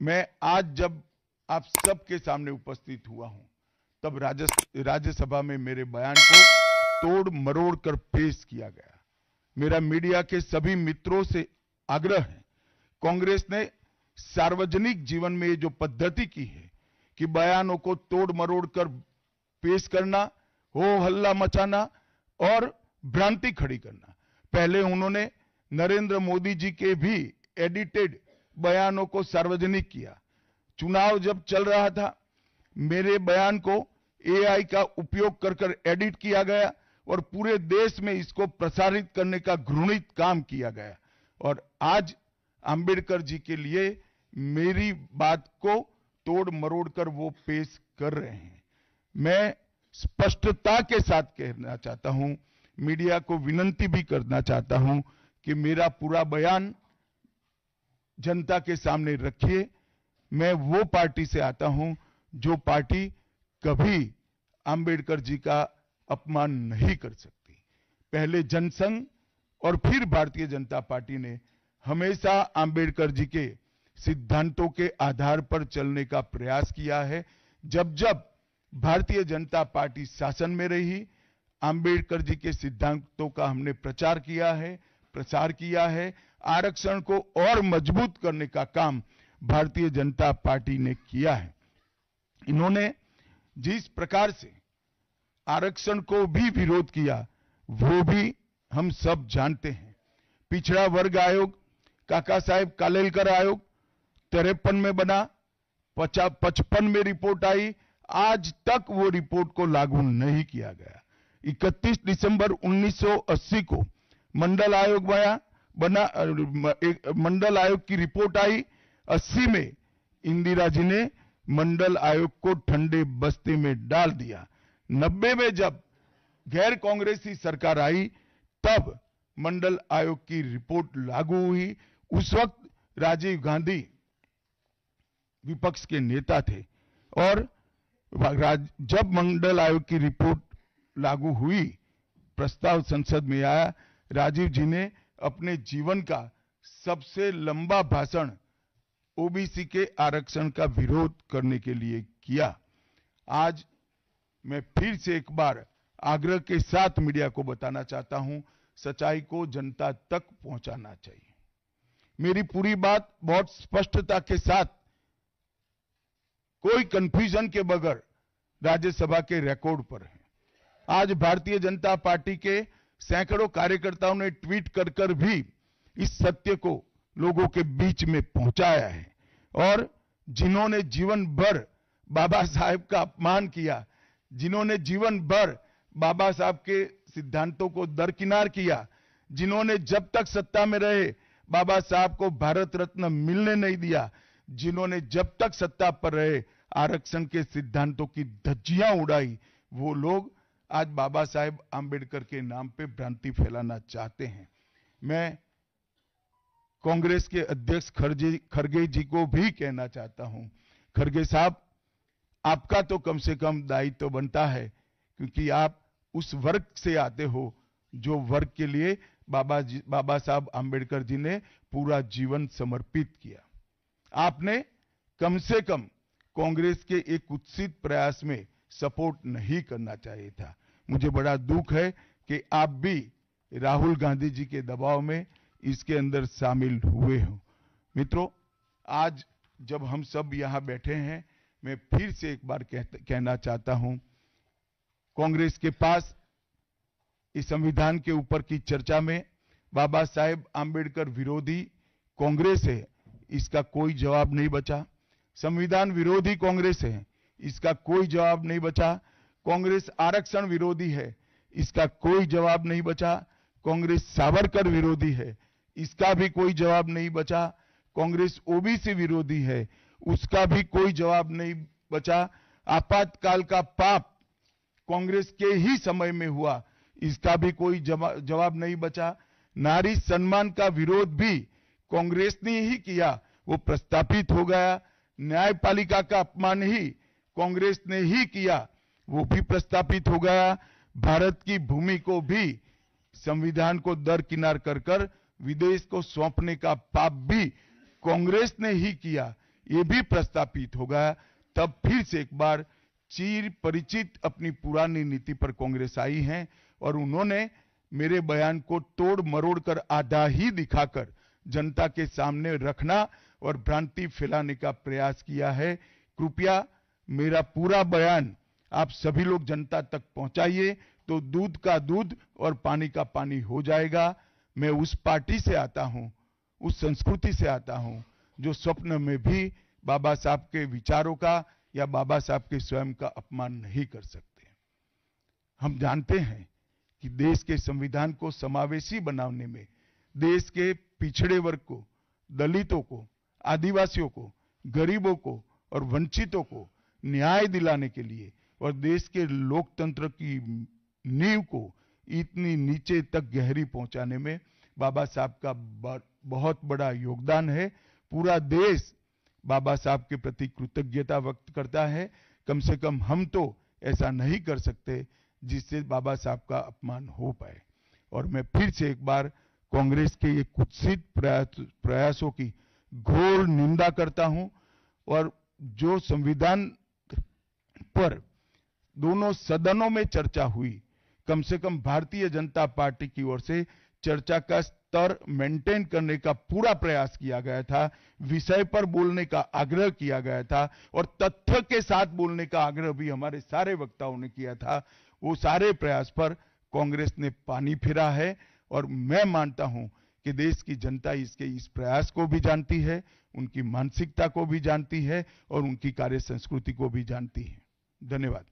मैं आज जब आप सबके सामने उपस्थित हुआ हूं, तब राज्यसभा में मेरे बयान को तोड़ मरोड़ कर पेश किया गया। मेरा मीडिया के सभी मित्रों से आग्रह है, कांग्रेस ने सार्वजनिक जीवन में ये जो पद्धति की है कि बयानों को तोड़ मरोड़ कर पेश करना, हो हल्ला मचाना और भ्रांति खड़ी करना। पहले उन्होंने नरेंद्र मोदी जी के भी एडिटेड बयानों को सार्वजनिक किया। चुनाव जब चल रहा था, मेरे बयान को एआई का उपयोग कर एडिट किया गया और पूरे देश में इसको प्रसारित करने का घृणित काम किया गया। और आज अंबेडकर जी के लिए मेरी बात को तोड़ मरोड़ कर वो पेश कर रहे हैं। मैं स्पष्टता के साथ कहना चाहता हूं, मीडिया को विनती भी करना चाहता हूं कि मेरा पूरा बयान जनता के सामने रखिए। मैं वो पार्टी से आता हूं जो पार्टी कभी अंबेडकर जी का अपमान नहीं कर सकती। पहले जनसंघ और फिर भारतीय जनता पार्टी ने हमेशा अंबेडकर जी के सिद्धांतों के आधार पर चलने का प्रयास किया है। जब जब भारतीय जनता पार्टी शासन में रही, अंबेडकर जी के सिद्धांतों का हमने प्रचार किया है, प्रसार किया है। आरक्षण को और मजबूत करने का काम भारतीय जनता पार्टी ने किया है। इन्होंने जिस प्रकार से आरक्षण को भी विरोध किया, वो भी हम सब जानते हैं। पिछड़ा वर्ग आयोग, काका साहेब कालेलकर आयोग 53 में बना, 55 में रिपोर्ट आई, आज तक वो रिपोर्ट को लागू नहीं किया गया। 31 दिसंबर 1980 को मंडल आयोग बना, मंडल आयोग की रिपोर्ट आई। 80 में इंदिरा जी ने मंडल आयोग को ठंडे बस्ते में डाल दिया। 90 में जब गैर कांग्रेसी सरकार आई, तब मंडल आयोग की रिपोर्ट लागू हुई। उस वक्त राजीव गांधी विपक्ष के नेता थे और जब मंडल आयोग की रिपोर्ट लागू हुई, प्रस्ताव संसद में आया, राजीव जी ने अपने जीवन का सबसे लंबा भाषण ओबीसी के आरक्षण का विरोध करने के लिए किया। आज मैं फिर से एक बार आग्रह के साथ मीडिया को बताना चाहता हूं, सच्चाई को जनता तक पहुंचाना चाहिए। मेरी पूरी बात बहुत स्पष्टता के साथ, कोई कंफ्यूजन के बगैर राज्यसभा के रिकॉर्ड पर है। आज भारतीय जनता पार्टी के सैकड़ों कार्यकर्ताओं ने ट्वीट कर भी इस सत्य को लोगों के बीच में पहुंचाया है। और जिन्होंने जीवन भर बाबा साहेब का अपमान किया, जिन्होंने जीवन भर बाबा साहब के सिद्धांतों को दरकिनार किया, जिन्होंने जब तक सत्ता में रहे बाबा साहब को भारत रत्न मिलने नहीं दिया, जिन्होंने जब तक सत्ता पर रहे आरक्षण के सिद्धांतों की धज्जियां उड़ाई, वो लोग आज बाबा साहेब आंबेडकर के नाम पे भ्रांति फैलाना चाहते हैं। मैं कांग्रेस के अध्यक्ष खरगे जी को भी कहना चाहता हूं, खरगे साहब, आपका तो कम से कम दायित्व बनता है, क्योंकि आप उस वर्ग से आते हो जो वर्ग के लिए बाबा साहब आंबेडकर जी ने पूरा जीवन समर्पित किया। आपने कम से कम कांग्रेस के एक कुत्सित प्रयास में सपोर्ट नहीं करना चाहिए था। मुझे बड़ा दुख है कि आप भी राहुल गांधी जी के दबाव में इसके अंदर शामिल हुए हो। मित्रों, आज जब हम सब यहां बैठे हैं, मैं फिर से एक बार कहना चाहता हूं, कांग्रेस के पास इस संविधान के ऊपर की चर्चा में बाबा साहेब आंबेडकर विरोधी कांग्रेस है, इसका कोई जवाब नहीं बचा। संविधान विरोधी कांग्रेस है, इसका कोई जवाब नहीं बचा। कांग्रेस आरक्षण विरोधी है, इसका कोई जवाब नहीं बचा। कांग्रेस सावरकर विरोधी है, इसका भी कोई जवाब नहीं बचा। कांग्रेस ओबीसी विरोधी है, उसका भी कोई जवाब नहीं बचा। आपातकाल का पाप कांग्रेस के ही समय में हुआ, इसका भी कोई जवाब नहीं बचा। नारी सम्मान का विरोध भी कांग्रेस ने ही किया, वो प्रस्तापित हो गया। न्यायपालिका का अपमान ही कांग्रेस ने ही किया, वो भी प्रस्तापित हो गया। भारत की भूमि को भी संविधान को दरकिनार कर विदेश को सौंपने का पाप भी कांग्रेस ने ही किया। ये भी प्रस्तापित होगा, तब फिर से एक बार चिर परिचित अपनी पुरानी नीति पर कांग्रेस आई है और उन्होंने मेरे बयान को तोड़ मरोड़ कर आधा ही दिखाकर जनता के सामने रखना और भ्रांति फैलाने का प्रयास किया है। कृपया मेरा पूरा बयान आप सभी लोग जनता तक पहुंचाइए, तो दूध का दूध और पानी का पानी हो जाएगा। मैं उस पार्टी से आता हूं, उस संस्कृति से आता हूं, जो स्वप्न में भी बाबा साहब के विचारों का या बाबा साहब के स्वयं का अपमान नहीं कर सकते। हम जानते हैं कि देश के संविधान को समावेशी बनाने में देश के पिछड़े वर्ग को, दलितों को, आदिवासियों को, गरीबों को और वंचितों को न्याय दिलाने के लिए और देश के लोकतंत्र की नींव को इतनी नीचे तक गहरी पहुंचाने में बाबा साहब का बहुत बड़ा योगदान है। पूरा देश बाबा साहब के प्रति कृतज्ञता व्यक्त करता है। कम से कम हम तो ऐसा नहीं कर सकते जिससे बाबा साहब का अपमान हो पाए। और मैं फिर से एक बार कांग्रेस के ये कुत्सित प्रयासों की घोर निंदा करता हूं और जो संविधान पर दोनों सदनों में चर्चा हुई, कम से कम भारतीय जनता पार्टी की ओर से चर्चा का स्तर मेंटेन करने का पूरा प्रयास किया गया था, विषय पर बोलने का आग्रह किया गया था और तथ्य के साथ बोलने का आग्रह भी हमारे सारे वक्ताओं ने किया था। वो सारे प्रयास पर कांग्रेस ने पानी फिरा है और मैं मानता हूं कि देश की जनता इसके इस प्रयास को भी जानती है, उनकी मानसिकता को भी जानती है और उनकी कार्य संस्कृति को भी जानती है। धन्यवाद।